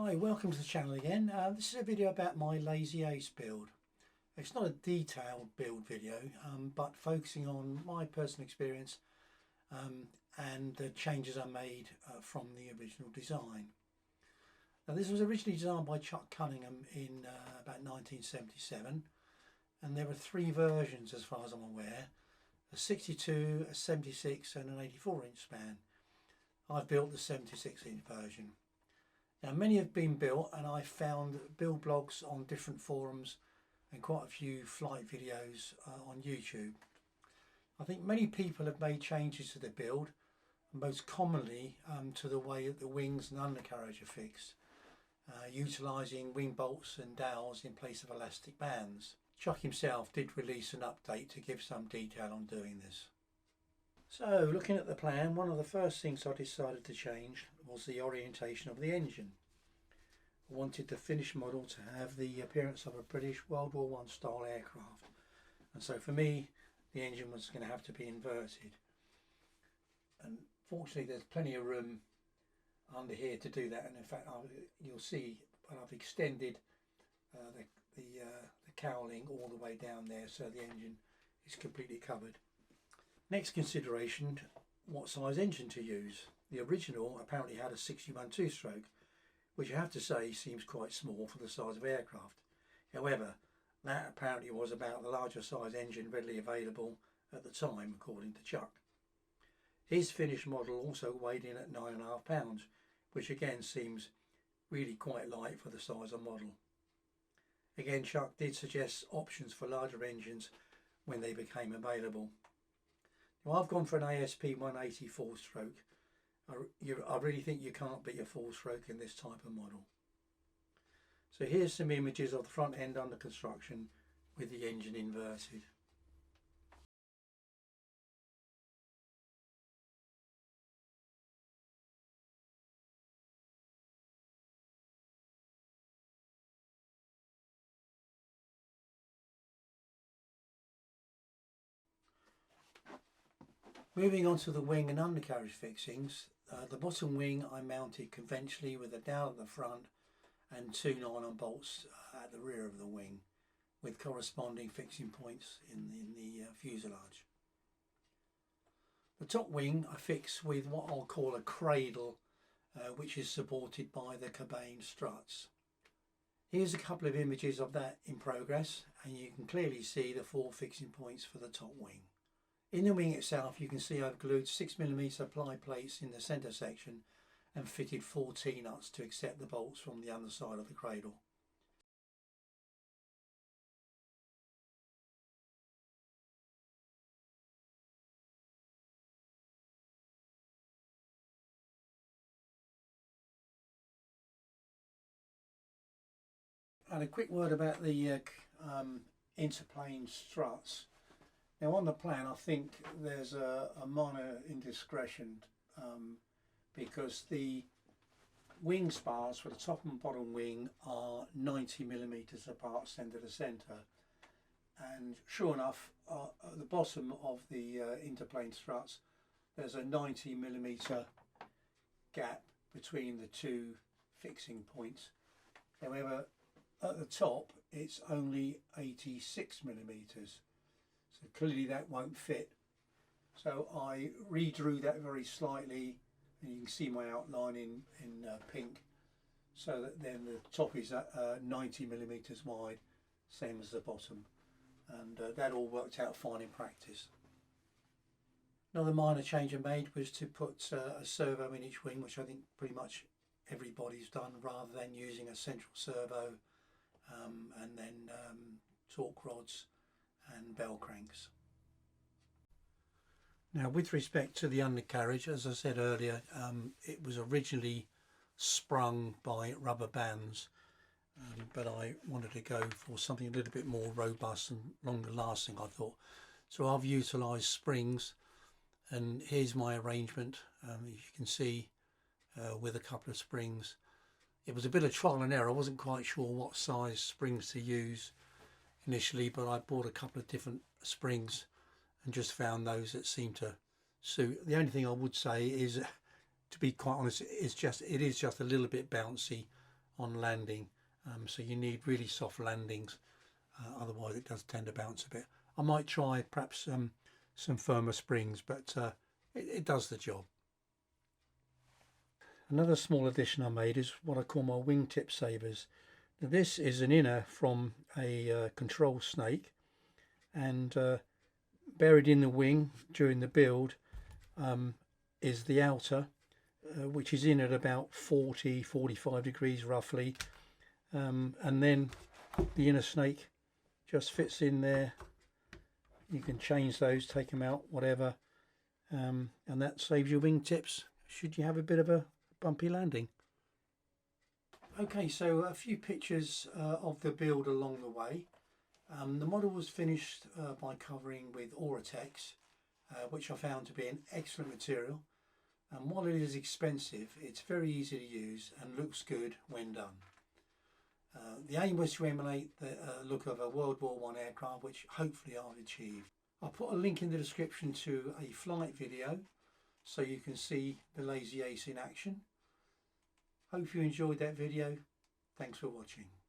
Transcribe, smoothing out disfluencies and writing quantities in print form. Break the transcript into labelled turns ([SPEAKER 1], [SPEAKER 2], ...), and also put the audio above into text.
[SPEAKER 1] Hi, welcome to the channel again. This is a video about my Lazy Ace build. It's not a detailed build video, but focusing on my personal experience and the changes I made from the original design. Now, this was originally designed by Chuck Cunningham in about 1977, and there were three versions as far as I'm aware: a 62, a 76 and an 84-inch span. I've built the 76-inch version. Now, many have been built, and I found build blogs on different forums and quite a few flight videos on YouTube. I think many people have made changes to their build, most commonly to the way that the wings and undercarriage are fixed, utilising wing bolts and dowels in place of elastic bands. Chuck himself did release an update to give some detail on doing this. So, looking at the plan, one of the first things I decided to change was the orientation of the engine. I wanted the finished model to have the appearance of a British World War I style aircraft, and so for me the engine was going to have to be inverted, and fortunately there's plenty of room under here to do that. And in fact, you'll see I've extended the cowling all the way down there, so the engine is completely covered. Next consideration, what size engine to use. The original apparently had a 61 two-stroke, which I have to say seems quite small for the size of aircraft. However, that apparently was about the larger size engine readily available at the time, according to Chuck. His finished model also weighed in at 9.5 pounds, which again seems really quite light for the size of model. Again, Chuck did suggest options for larger engines when they became available. Now, I've gone for an ASP 180 4-stroke. I really think you can't beat a 4-stroke in this type of model. So here's some images of the front end under construction with the engine inverted. Moving on to the wing and undercarriage fixings, the bottom wing I mounted conventionally with a dowel at the front and two nylon bolts at the rear of the wing, with corresponding fixing points in the fuselage. The top wing I fixed with what I'll call a cradle, which is supported by the cabane struts. Here's a couple of images of that in progress, and you can clearly see the four fixing points for the top wing. In the wing itself, you can see I've glued 6mm ply plates in the centre section and fitted 4 T-nuts to accept the bolts from the underside of the cradle. And a quick word about the interplane struts. Now, on the plan, I think there's a minor indiscretion because the wing spars for the top and bottom wing are 90mm apart, centre to centre, and sure enough, at the bottom of the interplane struts there's a 90mm gap between the two fixing points. However, at the top it's only 86mm. So clearly that won't fit. So I redrew that very slightly, and you can see my outline in pink, so that then the top is 90mm wide, same as the bottom, and that all worked out fine in practice. Another minor change I made was to put a servo in each wing, which I think pretty much everybody's done, rather than using a central servo and then torque rods and bell cranks. Now, with respect to the undercarriage, as I said earlier, it was originally sprung by rubber bands, but I wanted to go for something a little bit more robust and longer lasting, I thought. So I've utilised springs, and here's my arrangement, as you can see, with a couple of springs. It was a bit of trial and error. I wasn't quite sure what size springs to use initially, but I bought a couple of different springs and just found those that seemed to suit. The only thing I would say is, to be quite honest, it is just a little bit bouncy on landing, so you need really soft landings, otherwise it does tend to bounce a bit. I might try perhaps some firmer springs, but it does the job. Another small addition I made is what I call my wingtip savers. Now this is an inner from a control snake, and buried in the wing during the build is the outer, which is in at about 40-45 degrees roughly, and then the inner snake just fits in there. You can change those, take them out, whatever, and that saves your wingtips should you have a bit of a bumpy landing. Okay, so a few pictures of the build along the way. The model was finished by covering with Oratex, which I found to be an excellent material, and while it is expensive, it's very easy to use and looks good when done. The aim was to emulate the look of a World War I aircraft, which hopefully I've achieved. I'll put a link in the description to a flight video so you can see the Lazy Ace in action. Hope you enjoyed that video. Thanks for watching.